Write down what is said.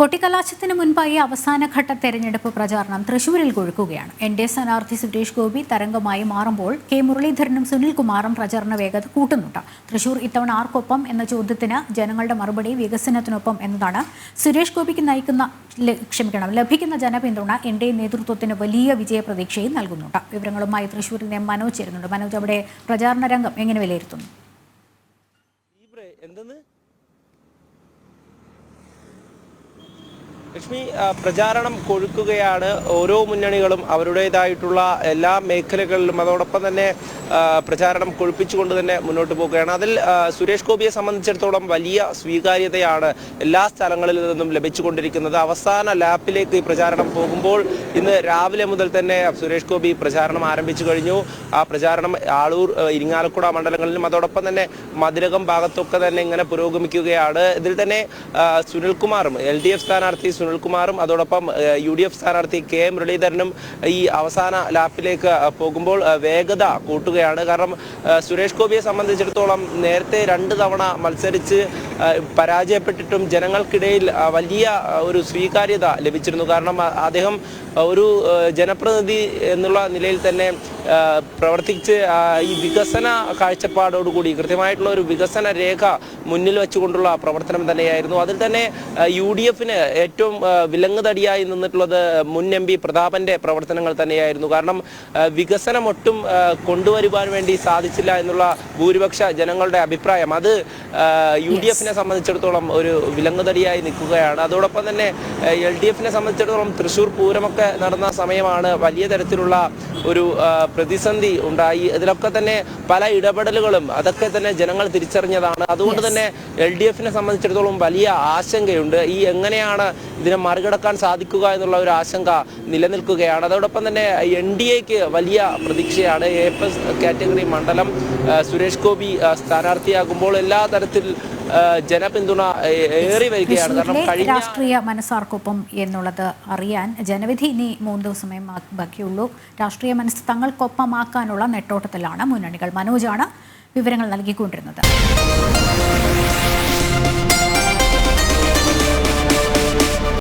കൊട്ടിക്കലാശത്തിന് മുൻപായി അവസാനഘട്ട തെരഞ്ഞെടുപ്പ് പ്രചാരണം തൃശൂരിൽ കൊഴുക്കുകയാണ്. എൻ.ഡി.എ സ്ഥാനാർത്ഥി സുരേഷ് ഗോപി തരംഗമായി മാറുമ്പോൾ കെ മുരളീധരനും സുനിൽകുമാറും പ്രചാരണ വേഗത കൂട്ടുന്നുണ്ട്. തൃശൂർ ഇത്തവണ ആർക്കൊപ്പം എന്ന ചോദ്യത്തിന് ജനങ്ങളുടെ മറുപടി വികസനത്തിനൊപ്പം എന്നതാണ്. സുരേഷ് ഗോപിക്ക് ലഭിക്കുന്ന ജനപിന്തുണ എൻ.ഡി.എ നേതൃത്വത്തിന് വലിയ വിജയപ്രതീക്ഷയും നൽകുന്നുണ്ട്. വിവരങ്ങളുമായി തൃശൂരിൽ നിന്ന് മനോജ് ചേരുന്നുണ്ട്. മനോജ്, അവിടെ പ്രചാരണ രംഗം എങ്ങനെ വിലയിരുത്തുന്നു? ലക്ഷ്മി, പ്രചാരണം കൊഴുക്കുകയാണ്. ഓരോ മുന്നണികളും അവരുടേതായിട്ടുള്ള എല്ലാ മേഖലകളിലും അതോടൊപ്പം തന്നെ പ്രചാരണം കൊഴുപ്പിച്ചുകൊണ്ട് തന്നെ മുന്നോട്ട് പോവുകയാണ്. അതിൽ സുരേഷ് ഗോപിയെ സംബന്ധിച്ചിടത്തോളം വലിയ സ്വീകാര്യതയാണ് എല്ലാ സ്ഥലങ്ങളിൽ നിന്നും ലഭിച്ചുകൊണ്ടിരിക്കുന്നത്. അവസാന ലാപ്പിലേക്ക് ഈ പ്രചാരണം പോകുമ്പോൾ ഇന്ന് രാവിലെ മുതൽ തന്നെ സുരേഷ് ഗോപി പ്രചാരണം ആരംഭിച്ചു കഴിഞ്ഞു. ആ പ്രചാരണം ആളൂർ, ഇരിങ്ങാലക്കുട മണ്ഡലങ്ങളിലും അതോടൊപ്പം തന്നെ മതിലകം ഭാഗത്തൊക്കെ തന്നെ ഇങ്ങനെ പുരോഗമിക്കുകയാണ്. ഇതിൽ തന്നെ സുനിൽകുമാറും LDF സ്ഥാനാർത്ഥി സുനിൽകുമാറും അതോടൊപ്പം UDF സ്ഥാനാർത്ഥി കെ മുരളീധരനും ഈ അവസാന ലാപ്പിലേക്ക് പോകുമ്പോൾ വേഗത കൂട്ടുകയാണ്. കാരണം സുരേഷ് ഗോപിയെ സംബന്ധിച്ചിടത്തോളം നേരത്തെ 2 തവണ മത്സരിച്ച് പരാജയപ്പെട്ടിട്ടും ജനങ്ങൾക്കിടയിൽ വലിയ ഒരു സ്വീകാര്യത ലഭിച്ചിരുന്നു. കാരണം അദ്ദേഹം ഒരു ജനപ്രതിനിധി എന്നുള്ള നിലയിൽ തന്നെ പ്രവർത്തിച്ച് ഈ വികസന കാഴ്ചപ്പാടോടുകൂടി കൃത്യമായിട്ടുള്ള ഒരു വികസന രേഖ മുന്നിൽ വെച്ചുകൊണ്ടുള്ള പ്രവർത്തനം തന്നെയായിരുന്നു. അതിൽ തന്നെ UDFന് ഏറ്റവും വിലങ്ങുതടിയായി നിന്നിട്ടുള്ളത് മുൻ MP പ്രതാപന്റെ പ്രവർത്തനങ്ങൾ തന്നെയായിരുന്നു. കാരണം വികസനം ഒട്ടും കൊണ്ടുവരുവാൻ വേണ്ടി സാധിച്ചില്ല എന്നുള്ള ഭൂരിപക്ഷ ജനങ്ങളുടെ അഭിപ്രായം അത് UDFനെ സംബന്ധിച്ചിടത്തോളം ഒരു വിലങ്ങുതടിയായി നിൽക്കുകയാണ്. അതോടൊപ്പം തന്നെ LDFനെ സംബന്ധിച്ചിടത്തോളം തൃശ്ശൂർ പൂരമൊക്കെ നടന്ന സമയമാണ് വലിയ തരത്തിലുള്ള ഒരു പ്രതിസന്ധി ഉണ്ടായി. ഇതിലൊക്കെ തന്നെ പല ഇടപെടലുകളും അതൊക്കെ തന്നെ ജനങ്ങൾ തിരിച്ചറിഞ്ഞതാണ്. അതുകൊണ്ട് തന്നെ LDFനെ സംബന്ധിച്ചിടത്തോളം വലിയ ആശങ്കയുണ്ട്. ഈ എങ്ങനെയാണ് ഇതിനെ മറികടക്കാൻ സാധിക്കുക എന്നുള്ള ഒരു ആശങ്ക നിലനിൽക്കുകയാണ്. അതോടൊപ്പം തന്നെ NDAക്ക് വലിയ പ്രതീക്ഷയാണ്. A+ കാറ്റഗറി മണ്ഡലം സുരേഷ് ഗോപി സ്ഥാനാർത്ഥിയാകുമ്പോൾ എല്ലാ തരത്തിൽ ജനപിന്തുണ ഏറി വരികയാണ്. കാരണം കഴിഞ്ഞ രാഷ്ട്രീയ മനസ്സാർക്കൊപ്പം എന്നുള്ളത് അറിയാൻ ജനവിധി ഇനി 3 ദിവസമേ ബാക്കിയുള്ളൂ. രാഷ്ട്രീയ മനസ്സ് തങ്ങൾക്കൊപ്പമാക്കാനുള്ള നെട്ടോട്ടത്തിലാണ് മുന്നണികൾ. മനോജാണ് വിവരങ്ങൾ നൽകിക്കൊണ്ടിരുന്നത്.